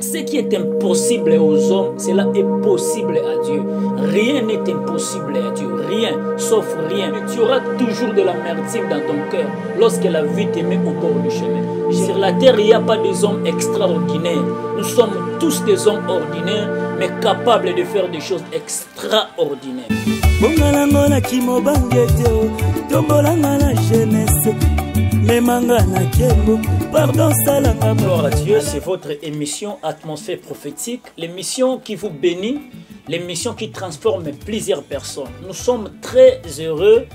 Ce qui est impossible aux hommes, cela est possible à Dieu. Rien n'est impossible à Dieu. Rien, sauf rien. Tu auras toujours de l'amertume dans ton cœur lorsque la vie te met au bord du chemin. Sur la terre, il n'y a pas des hommes extraordinaires. Nous sommes tous des hommes ordinaires, mais capables de faire des choses extraordinaires. Gloire à Dieu, c'est votre émission Atmosphère prophétique, l'émission qui vous bénit, l'émission qui transforme plusieurs personnes. Nous sommes très heureux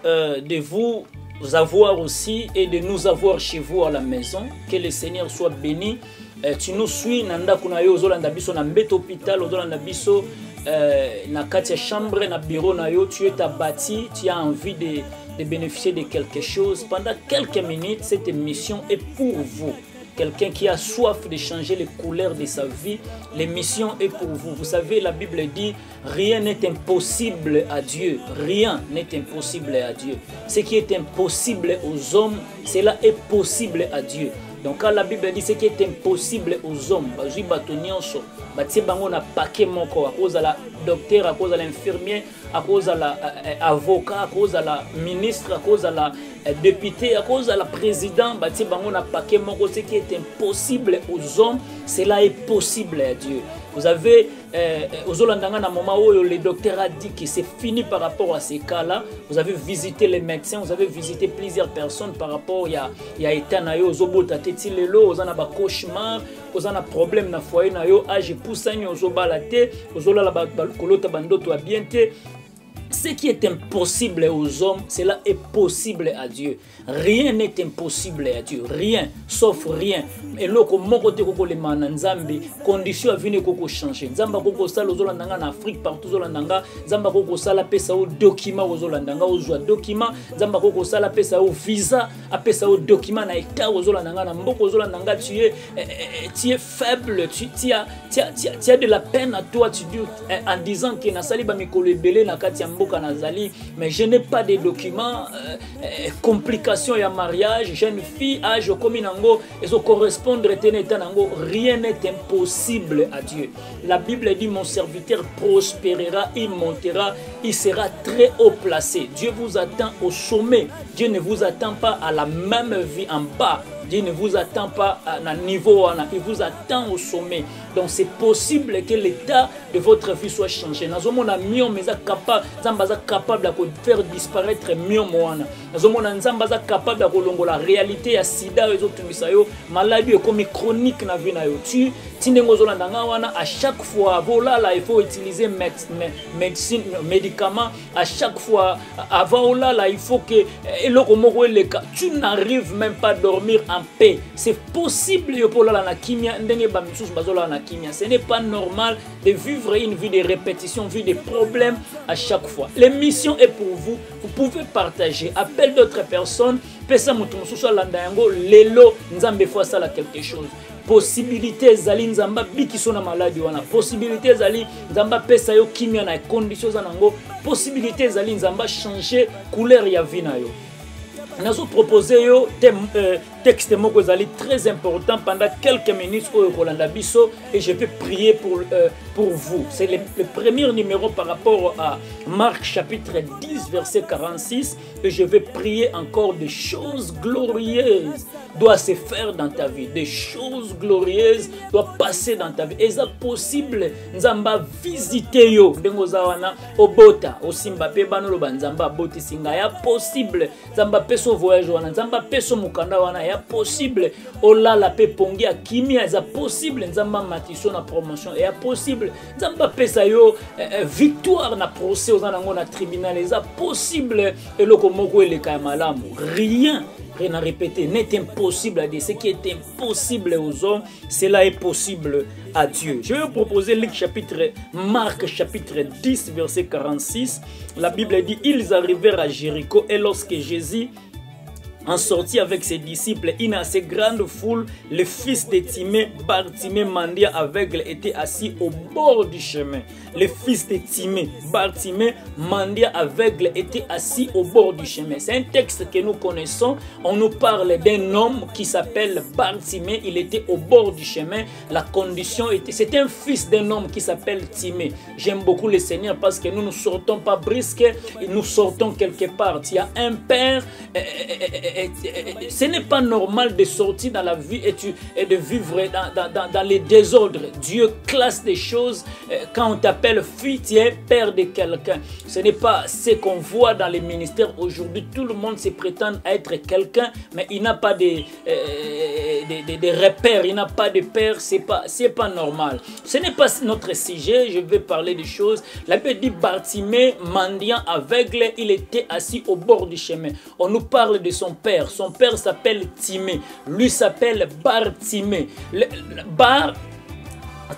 de vous avoir aussi et de nous avoir chez vous à la maison. Que le Seigneur soit béni. Tu nous suis, nanda kunayo ozolanda biso na mbete hôpital, ozolanda biso na katia chambre, na bureau na yo, tu es bâti, tu as envie de bénéficier de quelque chose. Pendant quelques minutes, cette émission est pour vous. Quelqu'un qui a soif de changer les couleurs de sa vie, l'émission est pour vous. Vous savez, la Bible dit, rien n'est impossible à Dieu. Rien n'est impossible à Dieu. Ce qui est impossible aux hommes, cela est possible à Dieu. Donc quand la Bible dit ce qui est impossible aux hommes, bazui batonianso, batie bango na paquet moko à cause de la docteur, à cause de l'infirmier, à cause de la avocat, à cause de la ministre, à cause de la député, à cause de la président, batie bango na paquet moko. Ce qui est impossible aux hommes, cela est possible à Dieu. Vous avez aux Olandanga na moment où le docteur a dit que c'est fini par rapport à ces cas-là. Vous avez visité les médecins, vous avez visité plusieurs personnes par rapport à état na yo ozobota teti lelo, ozana ba cauchemar, ozana problème na foyer na yo, age poussani ozobala te, ozolala ba kolota bandoto a bien te. Ce qui est impossible aux hommes, cela est possible à Dieu. Rien n'est impossible à Dieu. Rien, sauf rien. Et là, comme côté koko le mananzambi, condition à venir koko changer. Nzamba koko sala ozolandanga en Afrique partout ozolandanga. Nzamba koko sala pesa au document ozolandanga ozwa document. Nzamba koko sala pesa au visa, apesa au document na état ozolandanga na mboko ozolandanga. Tu es faible, tu as de la peine à toi, tu dis en disant que na sali ba mikolo ebele na kati ya mais je n'ai pas de documents, complications et mariage, jeune fille, âge comme nango, et ça correspondre nango, rien n'est impossible à Dieu. La Bible dit mon serviteur prospérera, il montera, il sera très haut placé. Dieu vous attend au sommet. Dieu ne vous attend pas à la même vie en bas. Dieu ne vous attend pas à un niveau, il vous attend au sommet. Donc c'est possible que l'état de votre vie soit changé. Nous sommes capable de faire disparaître mieux moana. Nous sommes capable de la réalité à sida et autres maladie comme chronique na vie na yo. À chaque fois, voilà, il faut utiliser médecine, médicaments. À chaque fois, avant là, il faut que tu n'arrives même pas à dormir en paix. C'est possible ce n'est pas normal de vivre une vie de répétition, une vie de problèmes à chaque fois. L'émission est pour vous. Vous pouvez partager. Appelle d'autres personnes. Quelque chose. Possibilité zali nzamba bikiso na maladie wana, possibilité zali nzamba pesa yo kimia na conditions zanango, possibilité zali nzamba changer couleur ya vie na yo. Nous proposé yo texte moko zali très important pendant quelques minutes au Rolanda Bisso et je vais prier pour vous. C'est le premier numéro par rapport à Marc chapitre 10 verset 46 et je vais prier encore des choses glorieuses doivent se faire dans ta vie, des choses glorieuses doivent passer dans ta vie. Et c'est possible nzamba visiter yo dengozawana obota osimba pe banolo banzamba boti singa ya possible nzamba peso voyage wana nzamba peso mukanda wana ya possible olala pe pongi ya kimia za possible nzamba matiso na promotion ya possible nzamba pesa yo victoire na procès ozanango na tribunal eza possible eloko moko eleka malamu rien à répéter, n'est impossible à dire. Ce qui est impossible aux hommes, cela est possible à Dieu. Je vais vous proposer Marc chapitre 10, verset 46. La Bible dit, ils arrivèrent à Jéricho et lorsque Jésus en sortie avec ses disciples, une assez grande foule, le fils de Timée, Bartimée, mendiant aveugle, était assis au bord du chemin. Le fils de Timée, Bartimée, mendiant aveugle, était assis au bord du chemin. C'est un texte que nous connaissons. On nous parle d'un homme qui s'appelle Bartimée. Il était au bord du chemin. La condition était... C'est un fils d'un homme qui s'appelle Timée. J'aime beaucoup le Seigneur parce que nous ne sortons pas brisques, nous sortons quelque part. Il y a un père... ce n'est pas normal de sortir dans la vie et de vivre dans les désordres. Dieu classe des choses. Quand on t'appelle fils, tu es père de quelqu'un. Ce n'est pas ce qu'on voit dans les ministères aujourd'hui. Tout le monde se prétend être quelqu'un, mais il n'a pas de repères, il n'a pas de père. C'est pas normal. Ce n'est pas notre sujet. Je vais parler des choses. La Bible dit Bartimée, mendiant aveugle, il était assis au bord du chemin. On nous parle de son père. Son père s'appelle Timée. Lui s'appelle Bartimée.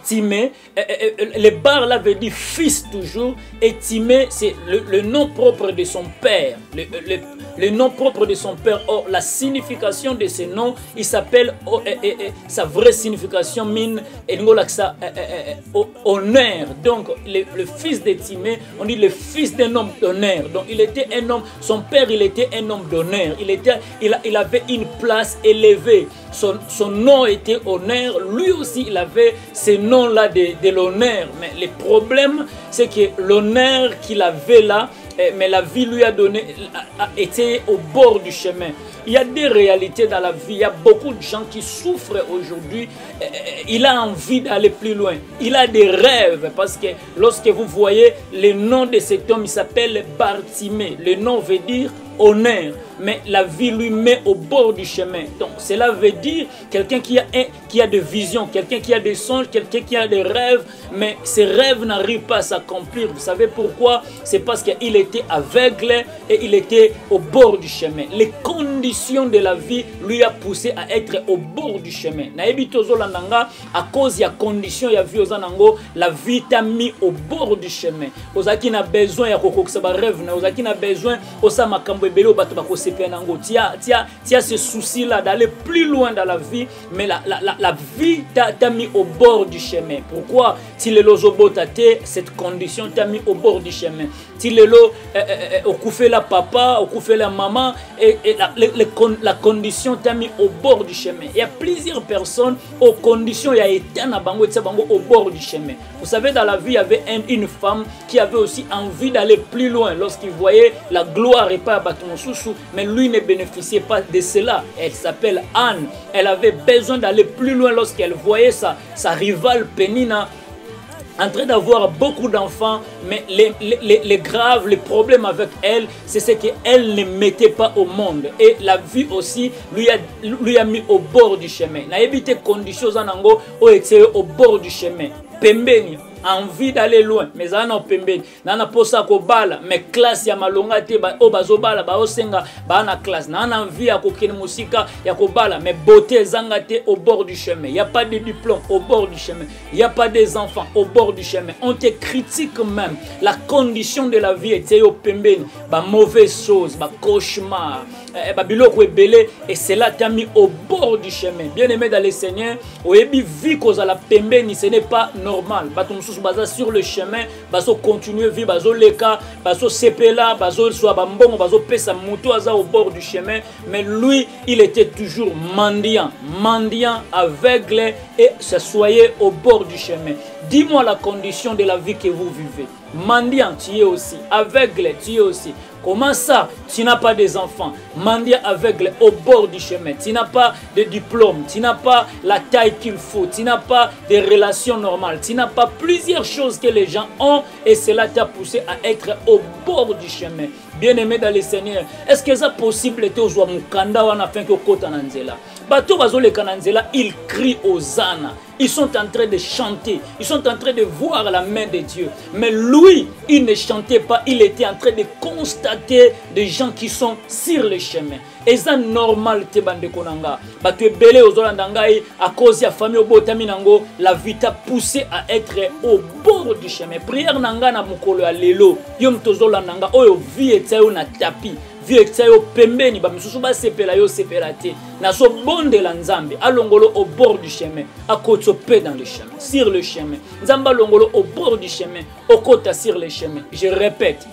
Timée, le bar là veut dire fils toujours, et Timée c'est le nom propre de son père, le nom propre de son père. Or la signification de ce nom, il s'appelle, sa vraie signification mine honneur. Donc le fils de Timée, on dit le fils d'un homme d'honneur. Donc il était un homme, son père il était un homme d'honneur, il avait une place élevée. Son nom était honneur, lui aussi il avait ce nom-là de l'honneur. Mais le problème, c'est que l'honneur qu'il avait là, mais la vie lui a donné, était au bord du chemin. Il y a des réalités dans la vie, il y a beaucoup de gens qui souffrent aujourd'hui. Il a envie d'aller plus loin, il a des rêves, parce que lorsque vous voyez le nom de cet homme, il s'appelle Bartimée. Le nom veut dire honneur, mais la vie lui met au bord du chemin. Donc cela veut dire quelqu'un qui a des visions, quelqu'un qui a des songes, quelqu'un qui a des rêves, mais ces rêves n'arrivent pas à s'accomplir. Vous savez pourquoi? C'est parce qu'il était aveugle et il était au bord du chemin. Les conditions de la vie lui a poussé à être au bord du chemin. À cause de la condition de la vie, la vie t'a mis au bord du chemin. Ozaki n'a besoin de rêve, Ozaki n'a besoin tu as ce souci là d'aller plus loin dans la vie, mais la vie t'a mis au bord du chemin. Pourquoi? Si le lozobotate, cette condition t'a mis au bord du chemin. Si le lo fait la papa, fait la maman, et la condition t'a mis au bord du chemin. Il y a plusieurs personnes aux conditions, il y a été au bord du chemin. Vous savez, dans la vie, il y avait une femme qui avait aussi envie d'aller plus loin lorsqu'il voyait la gloire et pas à mais lui ne bénéficiait pas de cela. Elle s'appelle Anne. Elle avait besoin d'aller plus loin lorsqu'elle voyait sa rivale Pénina en train d'avoir beaucoup d'enfants, mais les graves, les problèmes avec elle, c'est ce qu'elle ne mettait pas au monde. Et la vie aussi lui a mis au bord du chemin. N'a évité conditions où était au bord du chemin. Pembeni, envie d'aller loin, mais ça n'a pembeni. Nana posa ko bala, mais classe ya malonga te ba obazo bala ba osenga ba na classe. Nana envie ya kokene musika ya ko bala, mais beauté zangate au bord du chemin. Il y a pas de diplôme au bord du chemin. Il y a pas des enfants au bord du chemin. On te critique même. La condition de la vie était au pembeni, ba mauvaise chose, ba cauchemar, ba biloko ebele, et cela t'a mis au bord du chemin. Bien aimé dans le Seigneur, oyebi vie cause la pembeni, ce n'est pas normal. Baza sur le chemin, bazo continuer vivre, bazo leka, bazo sepela, bazo soit bambongo, bazo pesa muto aza au bord du chemin, mais lui, il était toujours mendiant, aveugle, et s'assoyait au bord du chemin. Dis-moi la condition de la vie que vous vivez. Mendiant, tu es aussi. Aveugle, tu es aussi. Comment ça, tu n'as pas des enfants? Mendiant aveugle au bord du chemin. Tu n'as pas de diplôme. Tu n'as pas la taille qu'il faut. Tu n'as pas de relations normales. Tu n'as pas plusieurs choses que les gens ont. Et cela t'a poussé à être au bord du chemin. Bien-aimé dans le Seigneur, est-ce que c'est possible que tu afin que kota nanzela? Bato bazole kananzela, ils crient aux ânes. Ils sont en train de chanter. Ils sont en train de voir la main de Dieu. Mais lui, il ne chantait pas. Il était en train de constater des gens qui sont sur le chemin. Et c'est normal te bande konanga. Bato ebele ozolandangai à cause de la famille au botaminango, la vie t'a poussé à être au bord du chemin. Prière nanga na mukolo ya lelo. Yom tozolandanga oyo vie etayo na tapis. vie ekisa yo pembeni ba misusu ba sepela yo sepela te nazo bondela nzambe alongolo au bord du chemin akotso pe dans le chemin sur le chemin nzamba longolo au bord du chemin okota sur le chemin. Je répète,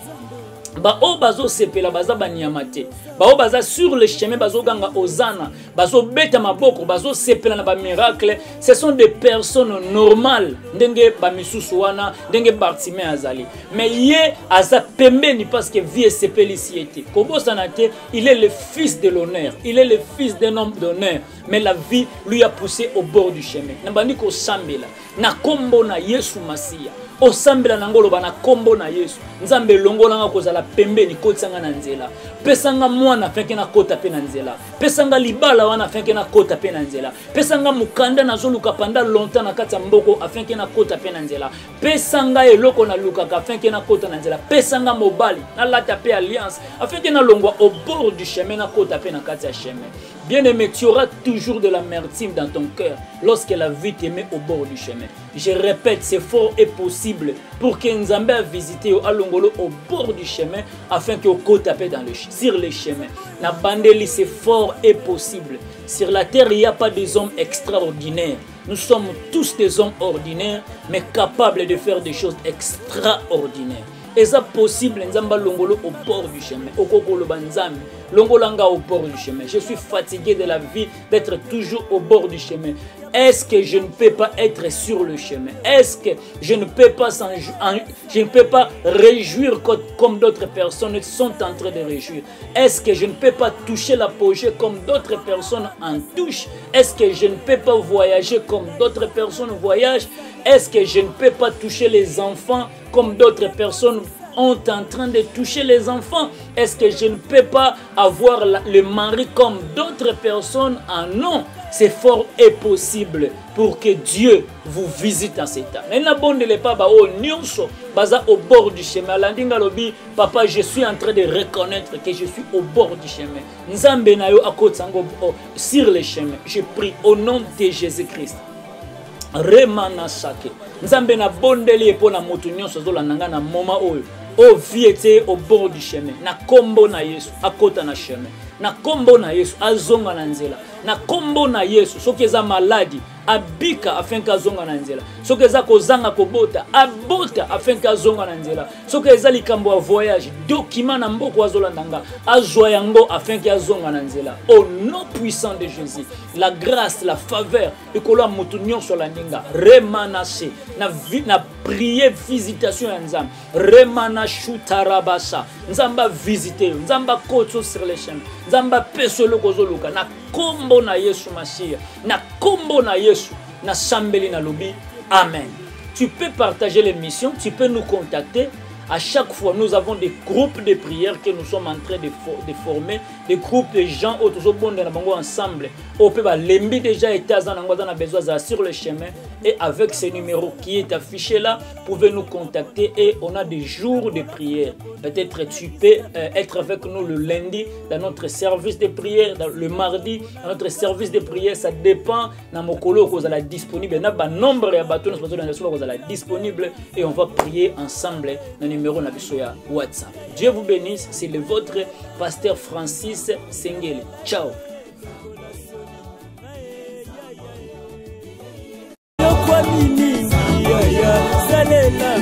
ba o bazo sepela baza banyamate ba o baza sur le chemin bazo ganga ozana bazo beta maboko bazo sepela na ba miracle, ce sont des personnes normales ndenge ba misusu wana ndenge Bartimée azali, mais ye aza pembeni parce que vie sepeli siete kobo sanate. Il est le fils de l'honneur, il est le fils d'un homme d'honneur, mais la vie lui a poussé au bord du chemin. Nabandi ko sambela na kombo na Yesu Masia osambela nangolo bana kombo na Yesu nzambe longola nga kozala pembeni kotsanga na nzela pesanga mwana fenke na kota pe na nzela pesanga libala wana fenke na kota pe na nzela pesanga mukanda na zoluka panda longtemps na kati ya mboko afenke na kota pe na nzela pesanga eloko na luka ka fenke na kota na nzela pesanga mobali na lata pe alliance afenke na longwa au bord du chemin na kota pe na kati ya chemin. Bien-aimé, tu auras toujours de l'amertume dans ton cœur lorsque la vie te met au bord du chemin. Je répète, c'est fort et possible pour que Nzambe a visité Alongolo au bord du chemin afin que Oko tape sur les chemins. La bandeli, c'est fort et possible. Sur la terre, il n'y a pas des hommes extraordinaires. Nous sommes tous des hommes ordinaires, mais capables de faire des choses extraordinaires. Et ça possible, Nzamba Longolo au bord du chemin. Okokolo Banzami, Longolanga au bord du chemin. Je suis fatigué de la vie d'être toujours au bord du chemin. Est-ce que je ne peux pas être sur le chemin? Est-ce que je ne peux pas réjouir comme d'autres personnes sont en train de réjouir? Est-ce que je ne peux pas toucher l'apogée comme d'autres personnes en touchent? Est-ce que je ne peux pas voyager comme d'autres personnes voyagent? Est-ce que je ne peux pas toucher les enfants comme d'autres personnes sont en train de toucher les enfants? Est-ce que je ne peux pas avoir le mari comme d'autres personnes en ont? C'est fort et possible pour que Dieu vous visite en cet temps. Au bord du chemin. Papa, je suis en train de reconnaître que je suis au bord du chemin. Sur le chemin. Je prie au nom de Jésus-Christ. Remana sake. Nzambe na bondeli epona motu nyonso zolandanga na moma oyo. O vie était au bord du chemin. Na kombo na Yesu akota na chemin. Na kombo na Yesu azonga na nzela. Na kombo na Yesu soki eza maladi abika afin ka zonga na nzela. Soki eza kozanga kobota abota afin ka zonga na nzela. Soki eza likambo ya voyage document na mboko azolandanga azwa yango afin ka zonga na nzela. Au nom puissant de Jésus, la grâce, la faveur ekolo mutu nyonso la ndinga remanase na prier visitation ya Nzambe remana shutarabasa Nzamba visiter Nzamba kotso sur les chemins Nzamba pesolo kozoluka na kombo na Yesu Masia na kombo na Yesu na sambeli na lobi amen. Tu peux partager l'émission, tu peux nous contacter. À chaque fois, nous avons des groupes de prières que nous sommes en train de former, des groupes de gens autour ensemble. On peut l'embi déjà été besoin sur le chemin et avec ce numéro qui est affiché là, vous pouvez nous contacter et on a des jours de prière. Peut-être tu peux être avec nous le lundi dans notre service de prière, le mardi dans notre service de prière. Ça dépend de mokolo que vous allez disponible. Il y a un nombre de bâtons vous allez disponible et on va prier ensemble. Numéro na biso ya WhatsApp. Dieu vous bénisse, c'est le votre pasteur Francis Sengele. Ciao. Salela